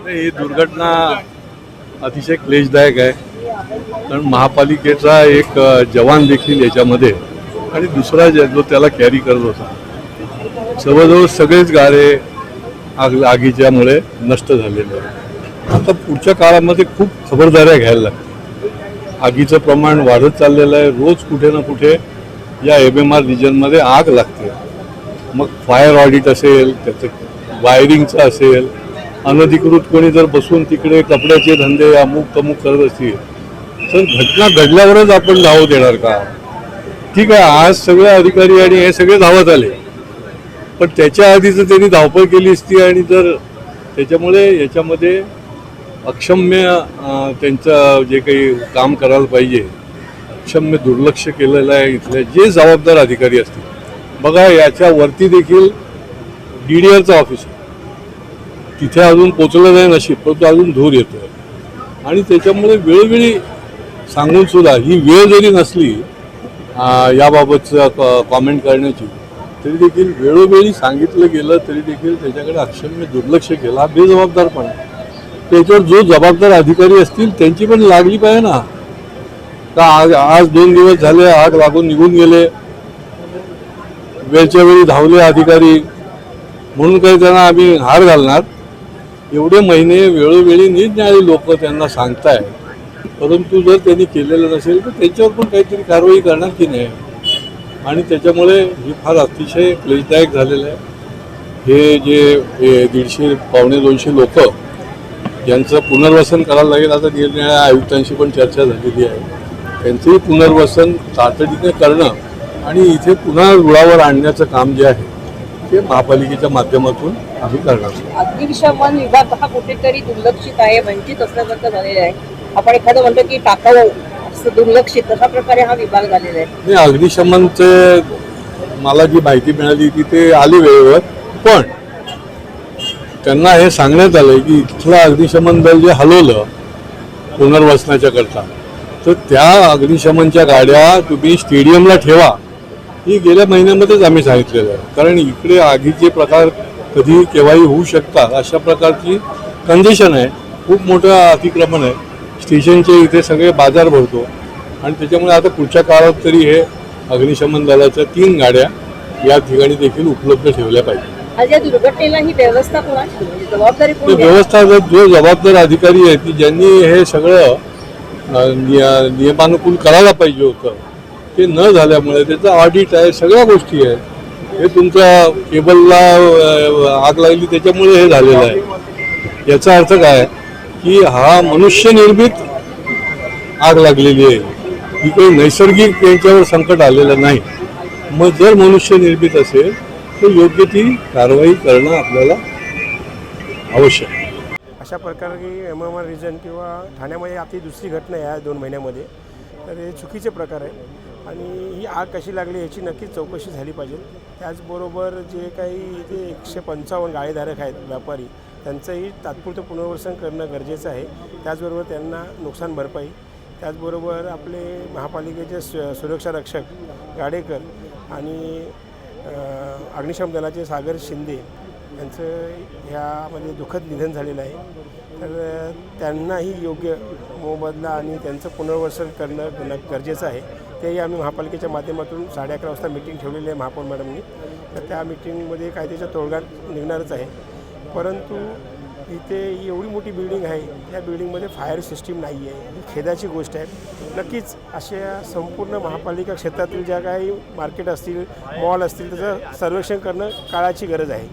ही दुर्घटना अतिशय क्लेशदायक आहे, कारण महापालिकेचा एक जवान देखील याच्यामध्ये आणि दुसरा जो त्याला कॅरी करत होता, जवळजवळ सगळेच गाडे आगीच्यामुळे नष्ट झालेले आहेत. आता पुढच्या काळामध्ये खूप खबरदाऱ्या घ्यायला लागतील. आगीचं प्रमाण वाढत चाललेलं आहे. रोज कुठे ना कुठे या MMR रिजनमध्ये आग लागते. मग फायर ऑडिट असेल, त्याचं वायरिंगचं असेल, अनधिकृत कोणी जर बसून तिकडे कपड्याचे धंदे अमुक तमुक करत असतील तर घटना घडल्यावरच आपण धाव देणार का? ठीक आहे, आज सगळे अधिकारी आणि हे सगळे धावत आले, पण त्याच्या आधीच त्यांनी धावपळ केली असती आणि जर त्याच्यामुळे याच्यामध्ये अक्षम्य त्यांचं जे काही काम करायला पाहिजे अक्षम्य दुर्लक्ष केलेलं आहे. इथले जे जबाबदार अधिकारी असतील, बघा याच्यावरती देखील DDRचं ऑफिस आहे, तिथे अजून पोचलं नाही नशीब, परंतु अजून धूर येतोय. आणि त्याच्यामुळे वेळोवेळी सांगून सुद्धा ही वेळ जरी नसली याबाबतचं कॉमेंट करण्याची, तरी देखील वेळोवेळी सांगितलं गेलं तरी देखील त्याच्याकडे अक्षम्य दुर्लक्ष केलं, हा बेजबाबदारपणा. त्याच्यावर जो जबाबदार अधिकारी असतील त्यांची पण लागली पाहिजे ना. का आज 2 दिवस झाले आग लागून निघून गेले, वेळच्या वेळी धावले अधिकारी, म्हणून काही त्यांना आम्ही हार घालणार? एवढे महिने वेळोवेळी निरनिराळी लोक त्यांना सांगताय, परंतु जर त्यांनी केलेलं नसेल तर त्यांच्यावर पण काहीतरी कारवाई करणार की नाही. आणि त्याच्यामुळे ही फार अतिशय क्लेशदायक झालेलं आहे. हे जे 150-200 लोक यांचं पुनर्वसन करायला लागेल. आता निरनिराळ्या आयुक्तांशी पण चर्चा झालेली आहे, त्यांचंही पुनर्वसन तातडीने करणं आणि इथे पुन्हा रुळावर आणण्याचं काम जे आहे ते महापालिकेच्या माध्यमातून आम्ही करणार. अग्निशमन विभाग हा कुठेतरी दुर्लक्षित आहे, वंचित असल्यासारखं झालेलं आहे. आपण एखादं म्हणतो की टाकाऊ असं दुर्लक्षित, तशा प्रकारे हा विभाग झालेला आहे. नाही, अग्निशमनचे मला जी माहिती मिळाली की ते आली वेळेवर, पण त्यांना हे सांगण्यात आलं की इथलं अग्निशमन दल जे हलवलं पुनर्वसनाच्या करता, तर त्या अग्निशमनच्या गाड्या तुम्ही स्टेडियमला ठेवा, ही गेल्या महिन्यामध्येच आम्ही सांगितलेलं आहे. कारण इकडे आगीचे प्रकार कधी केव्हाही होऊ शकतात, अशा प्रकारची कंडिशन आहे. खूप मोठं अतिक्रमण आहे, स्टेशनचे इथे सगळे बाजार भरतो आणि त्याच्यामुळे आता पुढच्या काळात तरी हे अग्निशमन दलाच्या 3 गाड्या या ठिकाणी देखील उपलब्ध ठेवल्या पाहिजे. आज या दुर्घटनेला ही व्यवस्था कोणाची, म्हणजे जबाबदारी कोण? व्यवस्था जो जबाबदार अधिकारी आहे की ज्यांनी हे सगळं नियमानुकूल करायला पाहिजे होतं, ते न झाल्यामुळे त्याचं ऑडिट आहे, सगळ्या गोष्टी आहेत. हे तुमच्या केबलला आग लागली त्याच्यामुळे हे झालेलं आहे. याचा अर्थ काय की हा मनुष्यनिर्मित आग लागलेली आहे, ही काही नैसर्गिक यांच्यावर संकट आलेलं नाही. मग जर मनुष्यनिर्मित असेल तर योग्य ती कारवाई करणं आपल्याला आवश्यक आहे. अशा प्रकारे MMR रिजन किंवा ठाण्यामध्ये आपली दुसरी घटना आहे 2 महिन्यामध्ये, तर हे चुकीचे प्रकार आहे आणि ही आग कशी लागली याची नक्कीच चौकशी झाली पाहिजे. त्याचबरोबर जे काही इथे 155 गाळेधारक आहेत व्यापारी, त्यांचंही तात्पुरतं पुनर्वसन करणं गरजेचं आहे. त्याचबरोबर त्यांना नुकसान भरपाई, त्याचबरोबर आपले महापालिकेचे सुरक्षा रक्षक गाडेकर आणि अग्निशमन दलाचे सागर शिंदे यांचं ह्यामध्ये दुःखद निधन झालेलं आहे. तर त्यांनाही योग्य मोबदला आणि त्यांचं पुनर्वसन करणं गरजेचं आहे. तेही आम्ही महापालिकेच्या माध्यमातून 11:30 वाजता मीटिंग ठेवलेली आहे महापौर मॅडमनी. तर त्या मीटिंगमध्ये काय त्याचा तोडगा निघणारच आहे. परंतु इथे एवढी मोठी बिल्डिंग आहे, या बिल्डिंगमध्ये फायर सिस्टीम नाही आहे, ही खेदाची गोष्ट आहे. नक्कीच अशा संपूर्ण महापालिका क्षेत्रातील ज्या काही मार्केट असतील, मॉल असतील, त्याचं सर्वेक्षण करणं काळाची गरज आहे.